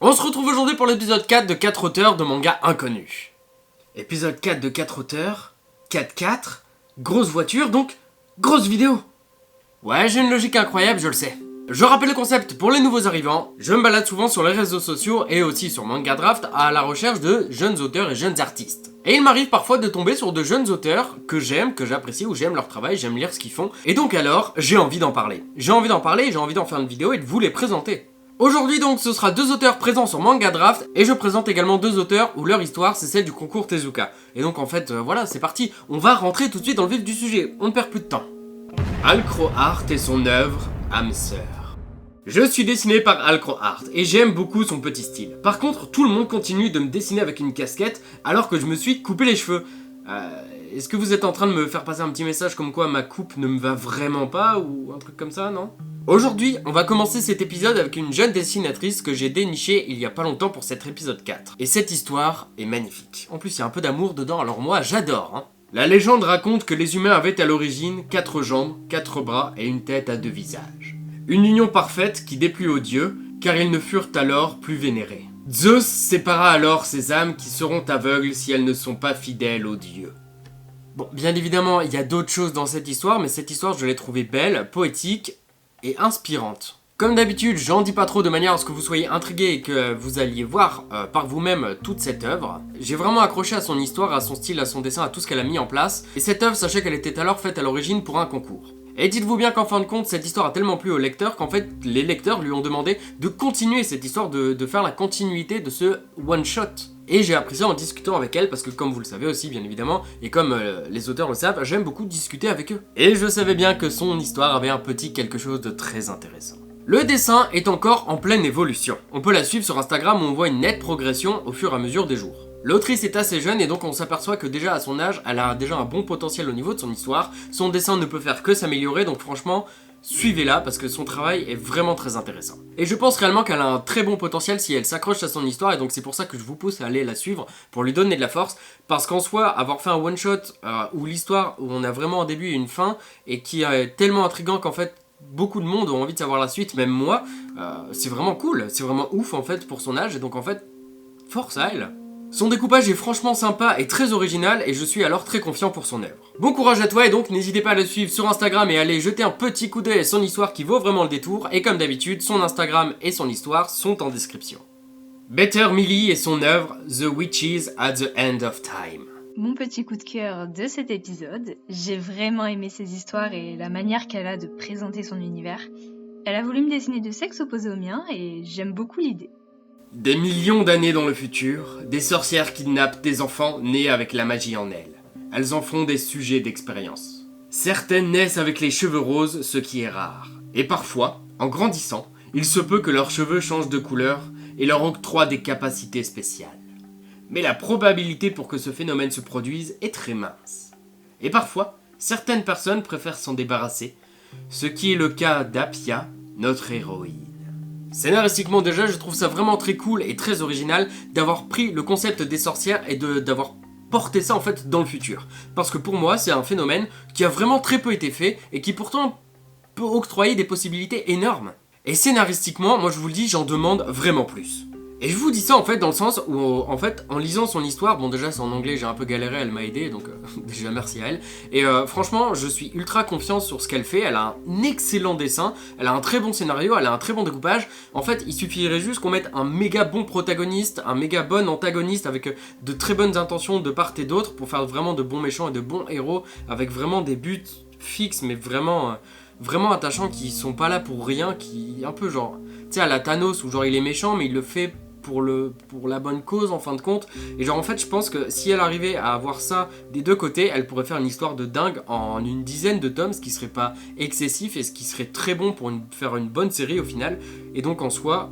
On se retrouve aujourd'hui pour l'épisode 4 de 4 auteurs de manga inconnus. Épisode 4 de 4 auteurs, 4-4, grosse voiture, donc grosse vidéo. Ouais, j'ai une logique incroyable, je le sais. Je rappelle le concept pour les nouveaux arrivants, je me balade souvent sur les réseaux sociaux et aussi sur Manga Draft à la recherche de jeunes auteurs et jeunes artistes. Et il m'arrive parfois de tomber sur de jeunes auteurs que j'aime, que j'apprécie, ou j'aime leur travail, j'aime lire ce qu'ils font, et donc alors, j'ai envie d'en parler. J'ai envie d'en faire une vidéo et de vous les présenter. Aujourd'hui donc ce sera 2 auteurs présents sur Manga Draft et je présente également 2 auteurs où leur histoire c'est celle du concours Tezuka. Et donc en fait voilà c'est parti, on va rentrer tout de suite dans le vif du sujet, on ne perd plus de temps. Alcrohart et son œuvre âme sœur. Je suis dessiné par Alcrohart et j'aime beaucoup son petit style. Par contre tout le monde continue de me dessiner avec une casquette alors que je me suis coupé les cheveux. Est-ce que vous êtes en train de me faire passer un petit message comme quoi ma coupe ne me va vraiment pas ou un truc comme ça, non ? Aujourd'hui, on va commencer cet épisode avec une jeune dessinatrice que j'ai dénichée il y a pas longtemps pour cet épisode 4. Et cette histoire est magnifique. En plus, il y a un peu d'amour dedans, alors moi, j'adore, hein. La légende raconte que les humains avaient à l'origine 4 jambes, 4 bras et une tête à 2 visages. Une union parfaite qui déplut aux dieux, car ils ne furent alors plus vénérés. Zeus sépara alors ces âmes qui seront aveugles si elles ne sont pas fidèles aux dieux. Bon, bien évidemment, il y a d'autres choses dans cette histoire, mais cette histoire, je l'ai trouvée belle, poétique et inspirante. Comme d'habitude, j'en dis pas trop de manière à ce que vous soyez intrigués et que vous alliez voir par vous-même toute cette œuvre. J'ai vraiment accroché à son histoire, à son style, à son dessin, à tout ce qu'elle a mis en place. Et cette œuvre, sachez qu'elle était alors faite à l'origine pour un concours. Et dites-vous bien qu'en fin de compte, cette histoire a tellement plu aux lecteurs qu'en fait, les lecteurs lui ont demandé de continuer cette histoire, de faire la continuité de ce one-shot. Et j'ai appris ça en discutant avec elle, parce que comme vous le savez aussi, bien évidemment, et comme les auteurs le savent, j'aime beaucoup discuter avec eux. Et je savais bien que son histoire avait un petit quelque chose de très intéressant. Le dessin est encore en pleine évolution. On peut la suivre sur Instagram où on voit une nette progression au fur et à mesure des jours. L'autrice est assez jeune et donc on s'aperçoit que déjà à son âge, elle a déjà un bon potentiel au niveau de son histoire. Son dessin ne peut faire que s'améliorer, donc franchement, suivez-la parce que son travail est vraiment très intéressant. Et je pense réellement qu'elle a un très bon potentiel si elle s'accroche à son histoire et donc c'est pour ça que je vous pousse à aller la suivre pour lui donner de la force. Parce qu'en soi, avoir fait un one-shot où l'histoire, où on a vraiment un début et une fin et qui est tellement intriguant qu'en fait beaucoup de monde ont envie de savoir la suite, même moi, c'est vraiment cool, c'est vraiment ouf en fait pour son âge et donc en fait, force à elle. Son découpage est franchement sympa et très original et je suis alors très confiant pour son œuvre. Bon courage à toi et donc n'hésitez pas à le suivre sur Instagram et à aller jeter un petit coup d'œil à son histoire qui vaut vraiment le détour et comme d'habitude, son Instagram et son histoire sont en description. Better Millie et son œuvre The Witches at the End of Time. Mon petit coup de cœur de cet épisode, j'ai vraiment aimé ses histoires et la manière qu'elle a de présenter son univers. Elle a voulu me dessiner de sexe opposé au mien et j'aime beaucoup l'idée. Des millions d'années dans le futur, des sorcières kidnappent des enfants nés avec la magie en elles. Elles en font des sujets d'expérience. Certaines naissent avec les cheveux roses, ce qui est rare. Et parfois, en grandissant, il se peut que leurs cheveux changent de couleur et leur octroient des capacités spéciales. Mais la probabilité pour que ce phénomène se produise est très mince. Et parfois, certaines personnes préfèrent s'en débarrasser, ce qui est le cas d'Apia, notre héroïne. Scénaristiquement déjà, je trouve ça vraiment très cool et très original d'avoir pris le concept des sorcières et d'avoir porté ça en fait dans le futur. Parce que pour moi, c'est un phénomène qui a vraiment très peu été fait et qui pourtant peut octroyer des possibilités énormes. Et scénaristiquement, moi je vous le dis, j'en demande vraiment plus. Et je vous dis ça en fait dans le sens où en fait en lisant son histoire, bon déjà c'est en anglais, j'ai un peu galéré, elle m'a aidé donc déjà merci à elle. Et franchement je suis ultra confiant sur ce qu'elle fait, elle a un excellent dessin, elle a un très bon scénario, elle a un très bon découpage. En fait il suffirait juste qu'on mette un méga bon protagoniste, un méga bon antagoniste avec de très bonnes intentions de part et d'autre pour faire vraiment de bons méchants et de bons héros avec vraiment des buts fixes mais vraiment attachants qui sont pas là pour rien, qui un peu genre, tu sais à la Thanos où genre il est méchant mais il le fait pour la bonne cause en fin de compte. Et genre en fait je pense que si elle arrivait à avoir ça des deux côtés, elle pourrait faire une histoire de dingue en une dizaine de tomes, ce qui serait pas excessif et ce qui serait très bon pour faire une bonne série au final. Et donc en soi,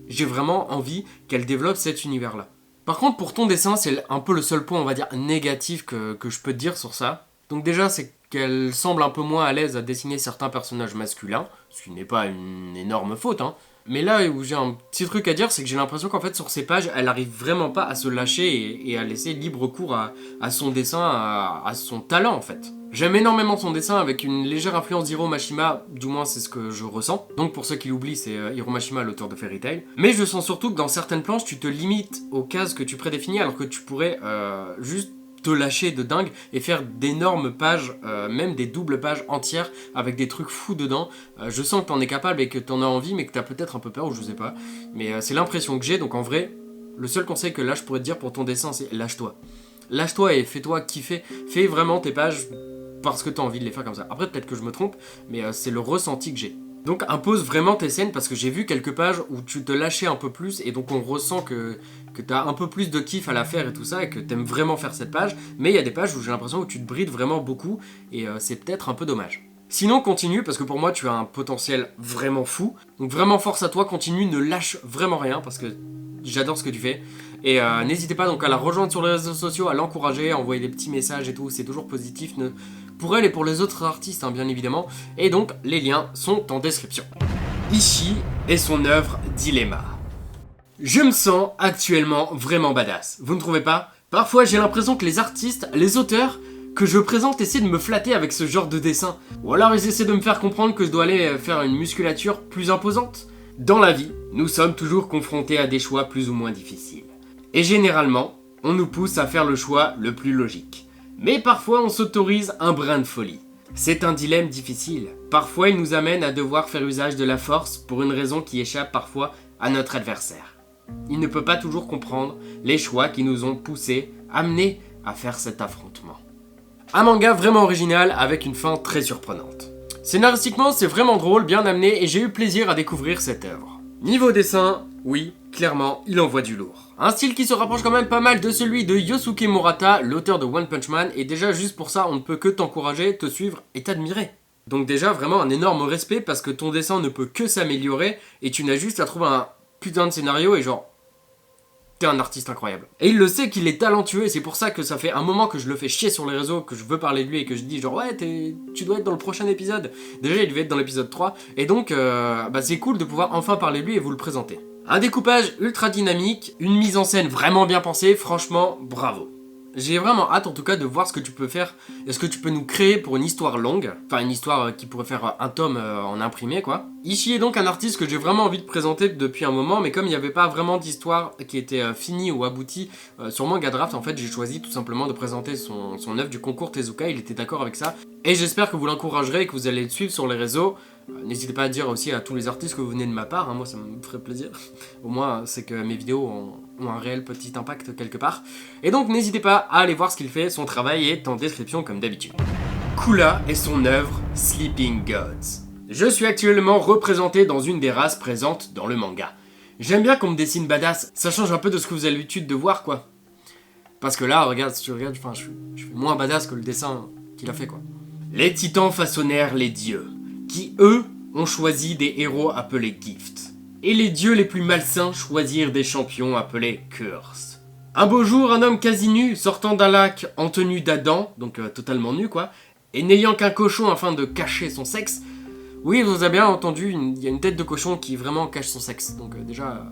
j'ai vraiment envie qu'elle développe cet univers là. Par contre pour ton dessin, c'est un peu le seul point on va dire négatif que je peux te dire sur ça. Donc déjà c'est qu'elle semble un peu moins à l'aise à dessiner certains personnages masculins, ce qui n'est pas une énorme faute hein. Mais là où j'ai un petit truc à dire, c'est que j'ai l'impression qu'en fait sur ces pages, elle arrive vraiment pas à se lâcher et à laisser libre cours à son dessin, à son talent en fait. J'aime énormément son dessin avec une légère influence d'Hiro Mashima, du moins c'est ce que je ressens. Donc pour ceux qui l'oublient, c'est Hiro Mashima, l'auteur de Fairy Tail. Mais je sens surtout que dans certaines planches, tu te limites aux cases que tu prédéfinis alors que tu pourrais juste te lâcher de dingue et faire d'énormes pages, même des doubles pages entières avec des trucs fous dedans. Je sens que t'en es capable et que t'en as envie, mais que t'as peut-être un peu peur ou je sais pas. Mais c'est l'impression que j'ai, donc en vrai, le seul conseil que là je pourrais te dire pour ton dessin, c'est lâche-toi. Lâche-toi et fais-toi kiffer. Fais vraiment tes pages parce que t'as envie de les faire comme ça. Après, peut-être que je me trompe, mais c'est le ressenti que j'ai. Donc impose vraiment tes scènes parce que j'ai vu quelques pages où tu te lâchais un peu plus et donc on ressent que t'as un peu plus de kiff à la faire et tout ça et que t'aimes vraiment faire cette page, mais il y a des pages où j'ai l'impression que tu te brides vraiment beaucoup et c'est peut-être un peu dommage. Sinon continue parce que pour moi tu as un potentiel vraiment fou, donc vraiment force à toi, continue, ne lâche vraiment rien parce que j'adore ce que tu fais. Et n'hésitez pas donc à la rejoindre sur les réseaux sociaux, à l'encourager, à envoyer des petits messages et tout, c'est toujours positif pour elle et pour les autres artistes, hein, bien évidemment. Et donc, les liens sont en description. Ishii et son œuvre Dilemma. Je me sens actuellement vraiment badass, vous ne trouvez pas? Parfois, j'ai l'impression que les artistes, les auteurs que je présente essaient de me flatter avec ce genre de dessin. Ou alors ils essaient de me faire comprendre que je dois aller faire une musculature plus imposante. Dans la vie, nous sommes toujours confrontés à des choix plus ou moins difficiles. Et généralement, on nous pousse à faire le choix le plus logique. Mais parfois, on s'autorise un brin de folie. C'est un dilemme difficile. Parfois, il nous amène à devoir faire usage de la force pour une raison qui échappe parfois à notre adversaire. Il ne peut pas toujours comprendre les choix qui nous ont poussés, amenés à faire cet affrontement. Un manga vraiment original avec une fin très surprenante. Scénaristiquement, c'est vraiment drôle, bien amené et j'ai eu plaisir à découvrir cette œuvre. Niveau dessin, oui, clairement, il envoie du lourd. Un style qui se rapproche quand même pas mal de celui de Yosuke Murata, l'auteur de One Punch Man, et déjà juste pour ça, on ne peut que t'encourager, te suivre et t'admirer. Donc déjà, vraiment un énorme respect parce que ton dessin ne peut que s'améliorer et tu n'as juste à trouver un putain de scénario et genre... T'es un artiste incroyable. Et il le sait qu'il est talentueux et c'est pour ça que ça fait un moment que je le fais chier sur les réseaux, que je veux parler de lui et que je dis genre ouais tu dois être dans le prochain épisode. Déjà il devait être dans l'épisode 3 et donc c'est cool de pouvoir enfin parler de lui et vous le présenter. Un découpage ultra dynamique, une mise en scène vraiment bien pensée, franchement bravo. J'ai vraiment hâte en tout cas de voir ce que tu peux faire et ce que tu peux nous créer pour une histoire longue. Enfin une histoire qui pourrait faire un tome en imprimé quoi. Ishii est donc un artiste que j'ai vraiment envie de présenter depuis un moment, mais comme il n'y avait pas vraiment d'histoire qui était finie ou aboutie sur Manga Draft, en fait j'ai choisi tout simplement de présenter son œuvre du concours Tezuka, il était d'accord avec ça. Et j'espère que vous l'encouragerez et que vous allez le suivre sur les réseaux. N'hésitez pas à dire aussi à tous les artistes que vous venez de ma part, hein, moi ça me ferait plaisir. Au moins c'est que mes vidéos ont un réel petit impact quelque part. Et donc n'hésitez pas à aller voir ce qu'il fait, son travail est en description comme d'habitude. Kula et son œuvre Sleeping Gods. Je suis actuellement représenté dans une des races présentes dans le manga. J'aime bien qu'on me dessine badass, ça change un peu de ce que vous avez l'habitude de voir quoi. Parce que là, regarde, si tu regardes, je suis moins badass que le dessin qu'il a fait quoi. Les titans façonnèrent les dieux, qui eux ont choisi des héros appelés Gift. Et les dieux les plus malsains choisirent des champions appelés Curse. Un beau jour, un homme quasi nu, sortant d'un lac en tenue d'Adam, donc totalement nu quoi, et n'ayant qu'un cochon afin de cacher son sexe. Oui, vous avez bien entendu, il y a une tête de cochon qui vraiment cache son sexe, donc déjà,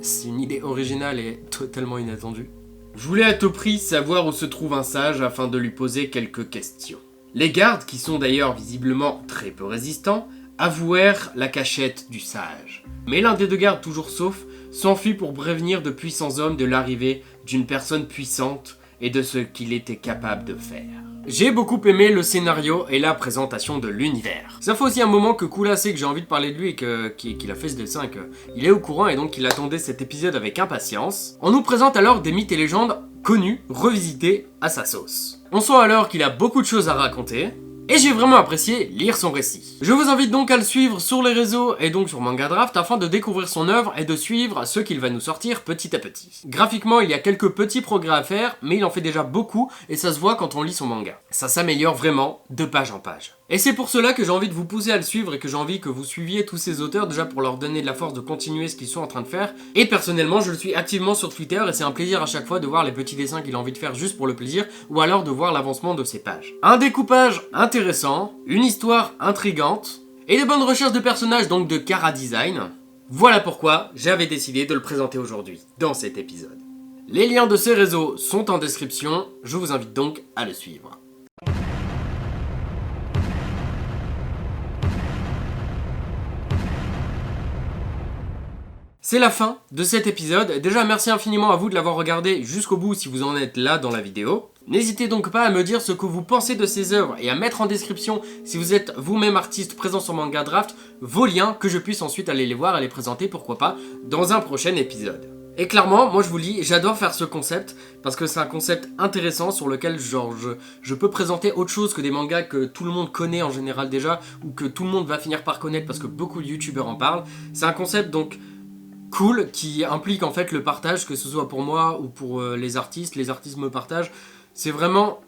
c'est une idée originale et totalement inattendue. Je voulais à tout prix savoir où se trouve un sage afin de lui poser quelques questions. Les gardes, qui sont d'ailleurs visiblement très peu résistants, avouèrent la cachette du sage. Mais l'un des deux gardes, toujours sauf, s'enfuit pour prévenir de puissants hommes de l'arrivée d'une personne puissante et de ce qu'il était capable de faire. J'ai beaucoup aimé le scénario et la présentation de l'univers. Ça fait aussi un moment que Kula sait que j'ai envie de parler de lui et qu'il a fait ce dessin et qu'il est au courant et donc qu'il attendait cet épisode avec impatience. On nous présente alors des mythes et légendes connus, revisités à sa sauce. On sent alors qu'il a beaucoup de choses à raconter. Et j'ai vraiment apprécié lire son récit. Je vous invite donc à le suivre sur les réseaux et donc sur Manga Draft afin de découvrir son œuvre et de suivre ce qu'il va nous sortir petit à petit. Graphiquement, il y a quelques petits progrès à faire, mais il en fait déjà beaucoup et ça se voit quand on lit son manga. Ça s'améliore vraiment de page en page. Et c'est pour cela que j'ai envie de vous pousser à le suivre et que j'ai envie que vous suiviez tous ces auteurs déjà pour leur donner de la force de continuer ce qu'ils sont en train de faire. Et personnellement, je le suis activement sur Twitter et c'est un plaisir à chaque fois de voir les petits dessins qu'il a envie de faire juste pour le plaisir ou alors de voir l'avancement de ses pages. Un découpage intéressant, une histoire intrigante et de bonnes recherches de personnages donc de chara design. Voilà pourquoi j'avais décidé de le présenter aujourd'hui, dans cet épisode. Les liens de ces réseaux sont en description, je vous invite donc à le suivre. C'est la fin de cet épisode. Déjà, merci infiniment à vous de l'avoir regardé jusqu'au bout si vous en êtes là dans la vidéo. N'hésitez donc pas à me dire ce que vous pensez de ces œuvres et à mettre en description, si vous êtes vous-même artiste présent sur Manga Draft, vos liens que je puisse ensuite aller les voir et les présenter, pourquoi pas, dans un prochain épisode. Et clairement, moi je vous le dis, j'adore faire ce concept parce que c'est un concept intéressant sur lequel je peux présenter autre chose que des mangas que tout le monde connaît en général déjà ou que tout le monde va finir par connaître parce que beaucoup de youtubeurs en parlent. C'est un concept donc cool qui implique en fait le partage, que ce soit pour moi ou pour les artistes me partagent. C'est vraiment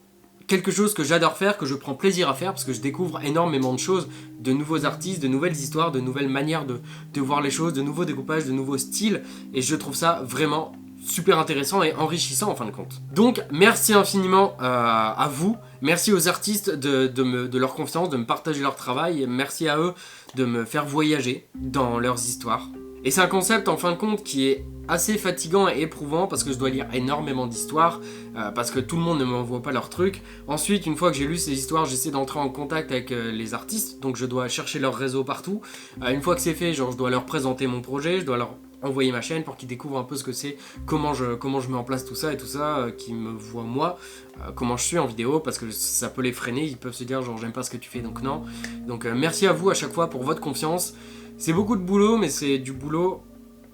quelque chose que j'adore faire, que je prends plaisir à faire parce que je découvre énormément de choses, de nouveaux artistes, de nouvelles histoires, de nouvelles manières de voir les choses, de nouveaux découpages, de nouveaux styles, et je trouve ça vraiment super intéressant et enrichissant en fin de compte. Donc merci infiniment à vous, merci aux artistes de leur confiance, de me partager leur travail, et merci à eux de me faire voyager dans leurs histoires. Et c'est un concept en fin de compte qui est assez fatigant et éprouvant parce que je dois lire énormément d'histoires, parce que tout le monde ne m'envoie pas leurs trucs. Ensuite, une fois que j'ai lu ces histoires, j'essaie d'entrer en contact avec les artistes, donc je dois chercher leur réseau partout. Une fois que c'est fait, genre je dois leur présenter mon projet, je dois leur envoyer ma chaîne pour qu'ils découvrent un peu ce que c'est, comment je mets en place tout ça, qu'ils me voient moi, comment je suis en vidéo, parce que ça peut les freiner, ils peuvent se dire genre j'aime pas ce que tu fais, donc non. Donc merci à vous à chaque fois pour votre confiance. C'est beaucoup de boulot, mais c'est du boulot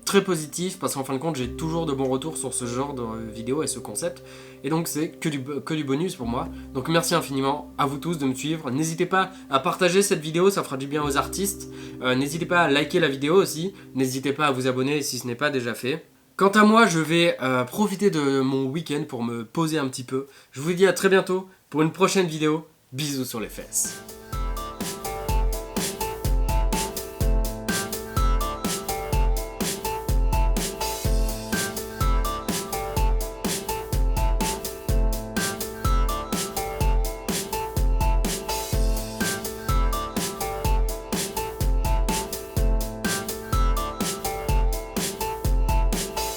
très positif, parce qu'en fin de compte, j'ai toujours de bons retours sur ce genre de vidéo et ce concept. Et donc c'est que du bonus pour moi. Donc merci infiniment à vous tous de me suivre. N'hésitez pas à partager cette vidéo, ça fera du bien aux artistes. N'hésitez pas à liker la vidéo aussi. N'hésitez pas à vous abonner si ce n'est pas déjà fait. Quant à moi, je vais profiter de mon week-end pour me poser un petit peu. Je vous dis à très bientôt pour une prochaine vidéo. Bisous sur les fesses.